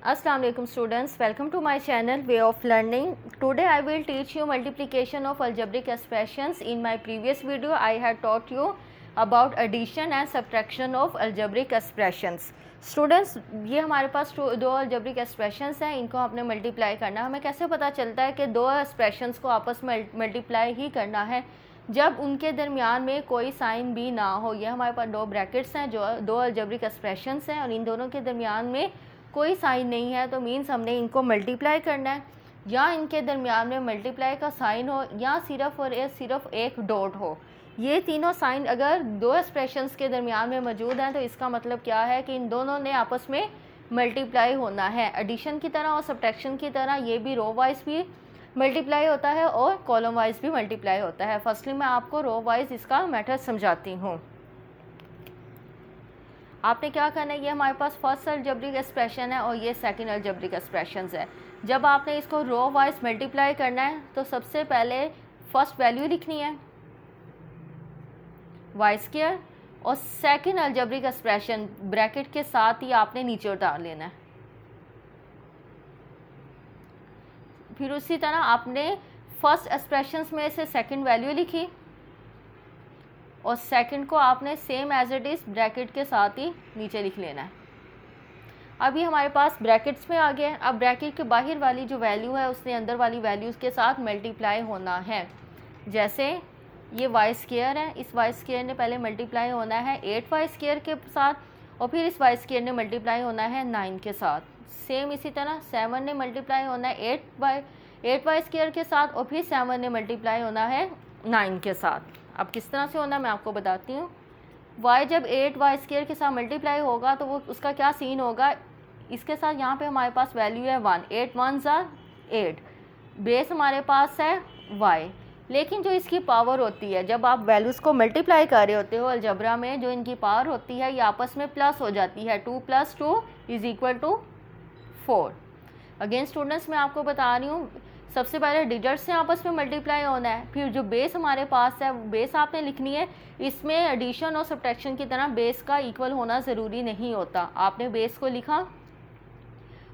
Assalamu alaikum students, welcome to my channel Way of Learning. Today I will teach you multiplication of algebraic expressions. In my previous video I had taught you about addition and subtraction of algebraic expressions. Students, ये हमारे पास दो algebraic expressions हैं, इनको आपने multiply करना है. हमें कैसे पता चलता है कि दो expressions को आपस में multiply ही करना है जब उनके दरमियान में कोई साइन भी ना हो. ये हमारे पास दो ब्रैकेट्स हैं जो दो अलजेब्रिक एक्सप्रेशंस हैं और इन दोनों के दरमियान में कोई साइन नहीं है, तो मीन्स हमने इनको मल्टीप्लाई करना है. या इनके दरमियान में मल्टीप्लाई का साइन हो या सिर्फ एक डॉट हो. ये तीनों साइन अगर दो एक्सप्रेशंस के दरमियान में मौजूद हैं तो इसका मतलब क्या है कि इन दोनों ने आपस में मल्टीप्लाई होना है. एडिशन की तरह और सब्ट्रैक्शन की तरह ये भी रो वाइज भी मल्टीप्लाई होता है और कॉलम वाइज भी मल्टीप्लाई होता है. फर्स्टली मैं आपको रो वाइज इसका मेथड समझाती हूँ. आपने क्या करना है, ये हमारे पास फर्स्ट अलजेब्रिक एक्सप्रेशन है और ये सेकंड अलजेब्रिक एक्सप्रेशन है. जब आपने इसको रो वाइज मल्टीप्लाई करना है तो सबसे पहले फर्स्ट वैल्यू लिखनी है वाई स्क्वायर और सेकंड अलजेब्रिक एक्सप्रेशन ब्रैकेट के साथ ही आपने नीचे उतार लेना है. फिर उसी तरह आपने फर्स्ट एक्सप्रेशंस में से सेकंड वैल्यू लिखी और सेकंड को आपने same as it is bracket के साथ ही नीचे लिख लेना है. अभी हमारे पास ब्रैकेट्स में आ गया. अब ब्रैकेट के बाहर वाली जो वैल्यू है उसने अंदर वाली वैल्यूज़ के साथ मल्टीप्लाई होना है. जैसे ये वाई स्क्वायर है, इस वाई स्क्वायर ने पहले मल्टीप्लाई होना है 8 वाई स्क्वायर के साथ और फिर इस वाई स्क्वायर ने मल्टीप्लाई होना है 9 के साथ. सेम इसी तरह 7 ने मल्टीप्लाई होना है 8 वाई स्क्वायर के साथ और फिर 7 ने मल्टीप्लाई होना है 9 के साथ. अब किस तरह से होना है मैं आपको बताती हूँ. y जब 8 वाई स्क्वायर के साथ मल्टीप्लाई होगा तो वो उसका क्या सीन होगा, इसके साथ यहाँ पे हमारे पास वैल्यू है 1, 8 1 8, बेस हमारे पास है y. लेकिन जो इसकी पावर होती है जब आप वैल्यूज़ को मल्टीप्लाई कर रहे होते हो अलजबरा में, जो इनकी पावर होती है ये आपस में प्लस हो जाती है. 2 + 2 = 4. अगेन स्टूडेंट्स मैं आपको बता रही हूँ, सबसे पहले डिजिट्स से आपस में मल्टीप्लाई होना है. फिर जो बेस हमारे पास है बेस आपने लिखनी है. इसमें एडिशन और सब्ट्रैक्शन की तरह बेस का इक्वल होना ज़रूरी नहीं होता. आपने बेस को लिखा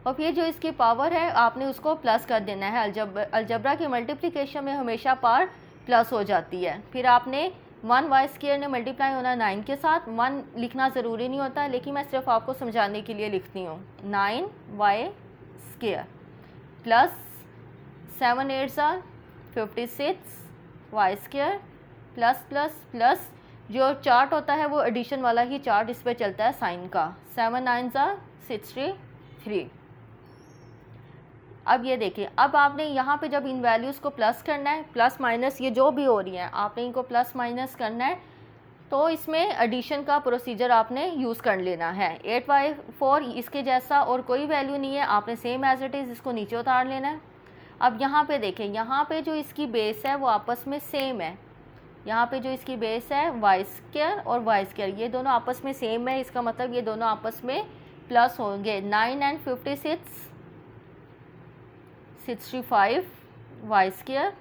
और फिर जो इसकी पावर है आपने उसको प्लस कर देना है. अलजबरा की मल्टीप्लिकेशन में हमेशा पावर प्लस हो जाती है. फिर आपने 1 वाई स्क्वायर ने मल्टीप्लाई होना 9 के साथ. 1 लिखना ज़रूरी नहीं होता लेकिन मैं सिर्फ आपको समझाने के लिए लिखती हूँ. 9 Y square plus 7 8 56 Y square plus plus plus जो चार्ट होता है वो एडिशन वाला ही चार्ट इस पर चलता है साइन का. 7 9 63. अब ये देखिए, अब आपने यहाँ पे जब इन वैल्यूज़ को प्लस करना है, प्लस माइनस ये जो भी हो रही हैं आपने इनको प्लस माइनस करना है, तो इसमें एडिशन का प्रोसीजर आपने यूज़ कर लेना है. 8 बाई 4 इसके जैसा और कोई वैल्यू नहीं है, आपने सेम एज इट इज़ इसको नीचे उतार लेना है. अब यहाँ पे देखें, यहाँ पे जो इसकी बेस है वो आपस में सेम है. यहाँ पे जो इसकी बेस है वाई स्क्वायर और वाई स्क्वायर ये दोनों आपस में सेम है. इसका मतलब ये दोनों आपस में प्लस होंगे. 9 and 56 65 वाई स्क्वायर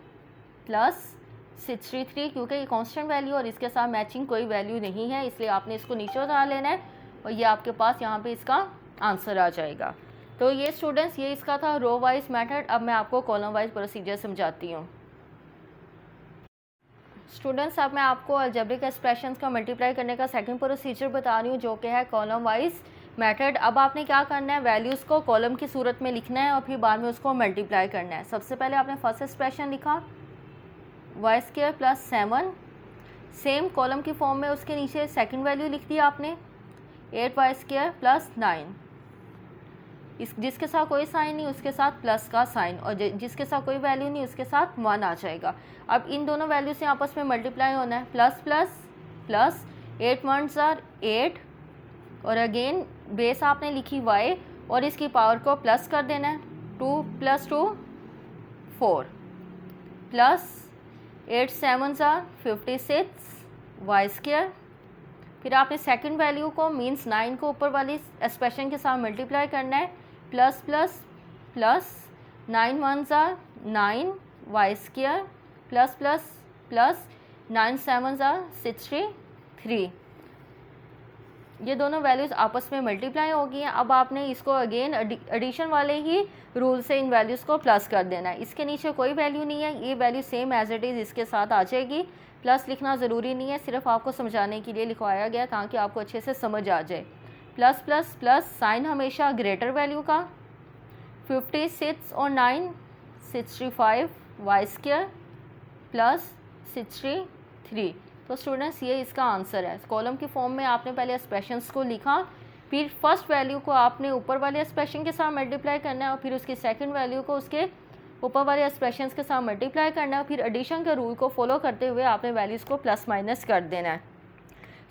प्लस 63, क्योंकि ये कांस्टेंट वैल्यू और इसके साथ मैचिंग कोई वैल्यू नहीं है इसलिए आपने इसको नीचे उतार लेना है और ये आपके पास यहाँ पे इसका आंसर आ जाएगा. तो ये स्टूडेंट्स ये इसका था रो वाइज मेथड. अब मैं आपको कॉलम वाइज प्रोसीजर समझाती हूँ. स्टूडेंट्स अब मैं आपको अलजेब्रिक एक्सप्रेशंस का मल्टीप्लाई करने का सेकंड प्रोसीजर बता रही हूँ जो कि है कॉलम वाइज मेथड. अब आपने क्या करना है, वैल्यूज़ को कॉलम की सूरत में लिखना है और फिर बाद में उसको मल्टीप्लाई करना है. सबसे पहले आपने फर्स्ट एक्सप्रेशन लिखा Y square plus 7, same column की फॉर्म में उसके नीचे सेकंड वैल्यू लिख दी आपने 8 वाई स्क्वायर प्लस 9. इस जिसके साथ कोई साइन नहीं उसके साथ प्लस का साइन और जिसके साथ कोई वैल्यू नहीं उसके साथ 1 आ जाएगा. अब इन दोनों वैल्यू से आपस में मल्टीप्लाई होना है. प्लस प्लस प्लस 8 1 8 और अगेन बेस आपने लिखी y और इसकी पावर को प्लस कर देना है. 2 + 2 4 प्लस 8 7 56 वाई स्क्वायर. फिर आपने सेकंड वैल्यू को मीन्स 9 को ऊपर वाली एक्सप्रेशन के साथ मल्टीप्लाई करना है. Plus plus plus 9 1 9 Y square plus plus plus 9 7 63. ये दोनों वैल्यूज़ आपस में मल्टीप्लाई हो गई हैं। अब आपने इसको अगेन एडिशन वाले ही रूल से इन वैल्यूज़ को प्लस कर देना है। इसके नीचे कोई वैल्यू नहीं है, ये value same as it is इसके साथ आ जाएगी। प्लस लिखना ज़रूरी नहीं है, सिर्फ आपको समझाने के लिए लिखवाया गया ताकि आपको अच्छे से समझ आ जाए। प्लस प्लस प्लस साइन हमेशा ग्रेटर वैल्यू का। 56 और 9 65 वाई स्क्वायर प्लस 63। तो स्टूडेंट्स ये इसका आंसर है। कॉलम की फॉर्म में आपने पहले एक्सप्रेशंस को लिखा, फिर फर्स्ट वैल्यू को आपने ऊपर वाले एक्सप्रेशन के साथ मल्टीप्लाई करना है और फिर उसकी सेकंड वैल्यू को उसके ऊपर वाले एक्सप्रेशंस के साथ मल्टीप्लाई करना है, फिर एडिशन के रूल को फॉलो करते हुए आपने वैल्यूज़ को प्लस माइनस कर देना है।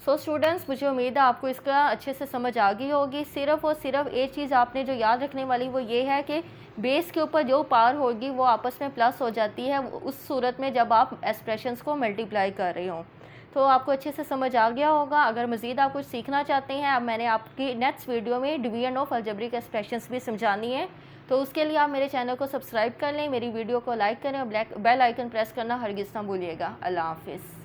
सो स्टूडेंट्स, मुझे उम्मीद है आपको इसका अच्छे से समझ आ गई होगी। सिर्फ और सिर्फ एक चीज़ आपने जो याद रखने वाली वो ये है कि बेस के ऊपर जो पावर होगी वो आपस में प्लस हो जाती है उस सूरत में जब आप एक्सप्रेशंस को मल्टीप्लाई कर रहे हो। तो आपको अच्छे से समझ आ गया होगा। अगर मज़ीद आप कुछ सीखना चाहते हैं, अब मैंने आपकी नेक्स्ट वीडियो में डिवीजन ऑफ अलजेब्रिक एक्सप्रेशंस भी समझानी है, तो उसके लिए आप मेरे चैनल को सब्सक्राइब कर लें, मेरी वीडियो को लाइक करें और बेल आइकन प्रेस करना हरगिज़ ना भूलिएगा। अल्लाह हाफिज़।